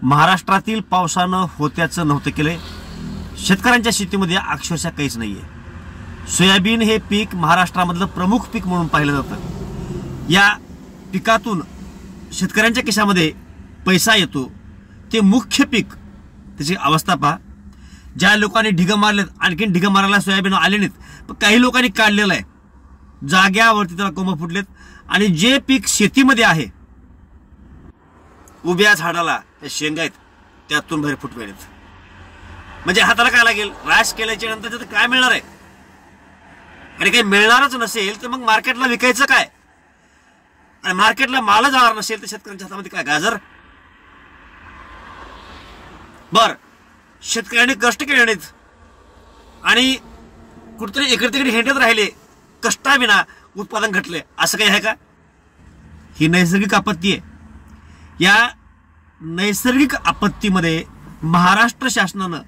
महाराष्ट्रातील पावसानं होत्याचं नव्हतं केलंय। शेतकऱ्यांच्या शेतीमध्ये अक्षरशः काहीच नाहीये। सोयाबीन हे पीक महाराष्ट्रामधलं प्रमुख पीक म्हणून पाहिलं जातं। या पिकातून शेतकऱ्यांच्या खिशामध्ये पैसा येतो, ते मुख्य पीक, त्याची अवस्था पहा। ज्या लोकांनी ढिग मारलेत, आणखीन ढिग मारायला सोयाबीन आले नाहीत, पण काही लोकांनी काढलेलं आहे, जाग्यावरती त्याला कोंब फुटलेत। आणि जे पीक शेतीमध्ये आहे, उभ्या झाडाला शेंगा आहेत, त्यातून बाहेर फुटवेलेत। म्हणजे हाताला काय लागेल? राश केल्याच्या नंतर त्याचं काय मिळणार आहे? आणि काही मिळणारच नसेल तर मग मार्केटला विकायचं काय? आणि मार्केटला माल जाणार नसेल तर शेतकऱ्यांच्या हातामध्ये काय? गाजर? बर, शेतकऱ्यांनी कष्ट केले नाहीत आणि कुठेतरी इकडे तिकडे हिंडत राहिले, कष्टाविना उत्पादन घटले, असं काही आहे का? ही नैसर्गिक आपत्ती आहे। या नैसर्गिक आपत्तीमध्ये महाराष्ट्र शासनानं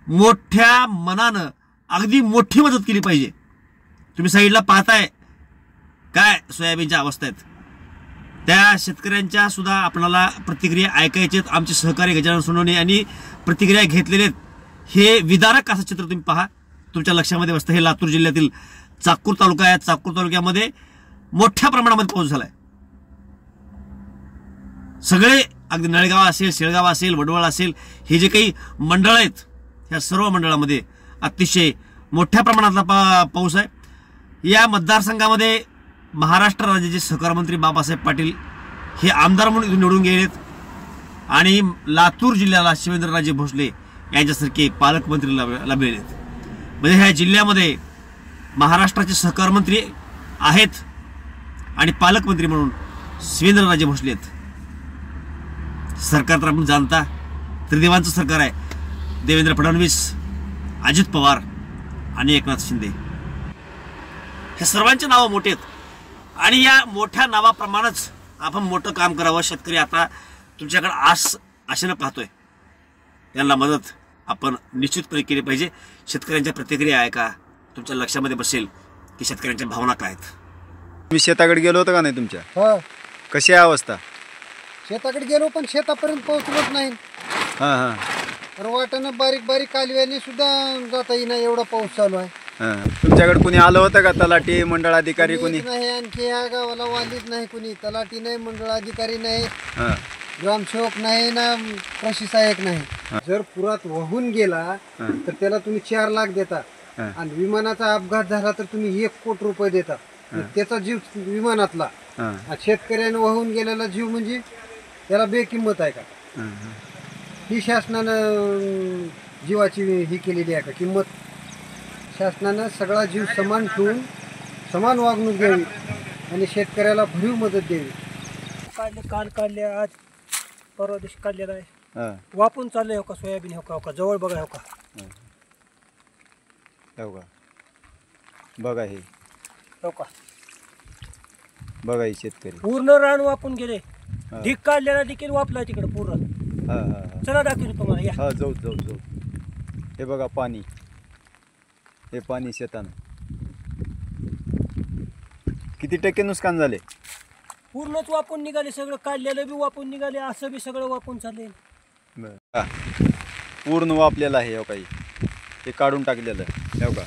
मोठ्या मनानं अगदी मोठी मदत केली पाहिजे। तुम्ही साईडला पाहताय काय सोयाबीनच्या अवस्था आहेत, त्या शेतकऱ्यांच्या सुद्धा आपल्याला प्रतिक्रिया ऐकायच्यात। आमचे सहकारी गजानन सोनवणे यांनी प्रतिक्रिया घेतलेले आहेत। हे विदारक असं चित्र तुम्ही पहा, तुमच्या लक्षामध्ये बसतं। हे लातूर जिल्ह्यातील चाकूर तालुका आहे। चाकूर तालुक्यामध्ये मोठ्या प्रमाणामध्ये पाऊस झालाय। सगळे अगदी नळगाव असेल, शेळगाव असेल, वडवळ असेल, हे जे काही मंडळ आहेत, ह्या सर्व मंडळामध्ये अतिशय मोठ्या प्रमाणातला पाऊस आहे। या मतदारसंघामध्ये महाराष्ट्र राज्याचे सहकार मंत्री बाबासाहेब पाटील हे आमदार म्हणून निवडून गेलेत आणि लातूर जिल्ह्याला शिवेंद्रराजे भोसले यांच्यासारखे पालकमंत्री लाभलेत। म्हणजे ह्या जिल्ह्यामध्ये महाराष्ट्राचे सहकार मंत्री आहेत आणि पालकमंत्री म्हणून शिवेंद्रराजे भोसले आहेत। सरकार तर आपण जाणता, त्रिदेवांचं सरकार आहे। देवेंद्र फडणवीस, अजित पवार आणि एकनाथ शिंदे, हे सर्वांचे नावं मोठे आहेत आणि या मोठ्या नावाप्रमाणेच आपण मोठं काम करावं। शेतकरी आता तुमच्याकडे आशेनं पाहतोय, त्यांना मदत आपण निश्चितपणे केली पाहिजे। शेतकऱ्यांच्या प्रतिक्रिया आहे का? तुमच्या लक्षामध्ये बसेल की शेतकऱ्यांच्या भावना काय आहेत। मी शेताकडे गेलो होतो का नाही तुमच्या? हो, कशी आहे अवस्था? शेताकडे गेलो पण शेतापर्यंत पोहोचलोच नाही। हां हां, तर वाटेनं बारीक बारीक कालव्याने सुद्धा जाता येईना, एवढा पाऊस चालू आहे। हां, तुमच्याकडे कुणी आलं होतं का? तलाठी, मंडळ अधिकारी कुणी? नाही, आणखी या गावाला वालीच नाही कुणी, तलाठी नाही, मंडळ अधिकारी नाही, हां, ग्रामसेवक नाही ना, कृषी सहाय्यक नाही। जर पुरात वाहून गेला तर त्याला तुम्ही 4 लाख देता आणि विमानाचा अपघात झाला तर तुम्ही 1 कोटी रुपये देता। त्याचा जीव विमानातला, शेतकऱ्याने वाहून गेलेला जीव म्हणजे त्याला बेकिंमत आहे का? ही शासनानं जीवाची ही केलेली आहे का किंमत? शासनानं सगळा जीव समान ठेवून समान वागणूक द्यावी आणि शेतकऱ्याला भरीव मदत द्यावी। काल काढले, आज परवा दिवशी काढलेला आहे, वापून चालले हो का सोयाबीन, हो का जवळ बघा, हो का बघा, हे हो का बघा, हे शेतकरी पूर्ण रान वापून गेले। ढीक काढलेला देखील वापला तिकडे पूर्ण। चला दाखवतो तुम्हाला, या। हा, जाऊ जाऊ जाऊ। हे बघा पाणी, हे पाणी शेतानं किती टक्के नुकसान झाले? पूर्णच वापून निघाले, सगळं काढलेलं बी वापून निघाले, असं बी सगळं वापून चालले। पूर्ण वापलेलं आहे, हो काही हे काढून टाकलेलं आहे, हो का?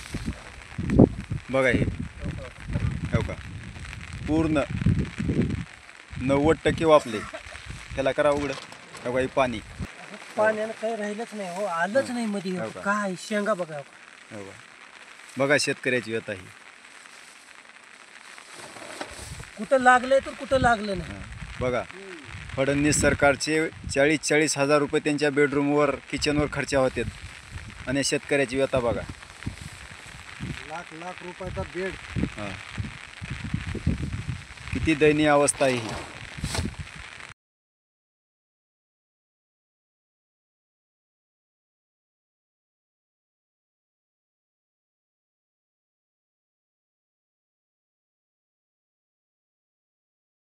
बघा, हे हो का, पूर्ण 90% वापले। त्याला करा उघड, हो काही पाणी, पाण्यानं काही राहिलंच नाही, हो आलंच नाही मध्ये, काय शेंगा बघा, हो का? बघा शेतकऱ्याची व्यथा ही, कुठं लागलंय तर कुठं लागलं नाही। बघा, फडणवीस सरकारचे 40-40 हजार रुपये त्यांच्या बेडरूमवर, किचनवर खर्च होते आणि शेतकऱ्याची व्यथा बघा, लाख रुपयाचा बेड। हां, किती दयनीय अवस्था आहे ही।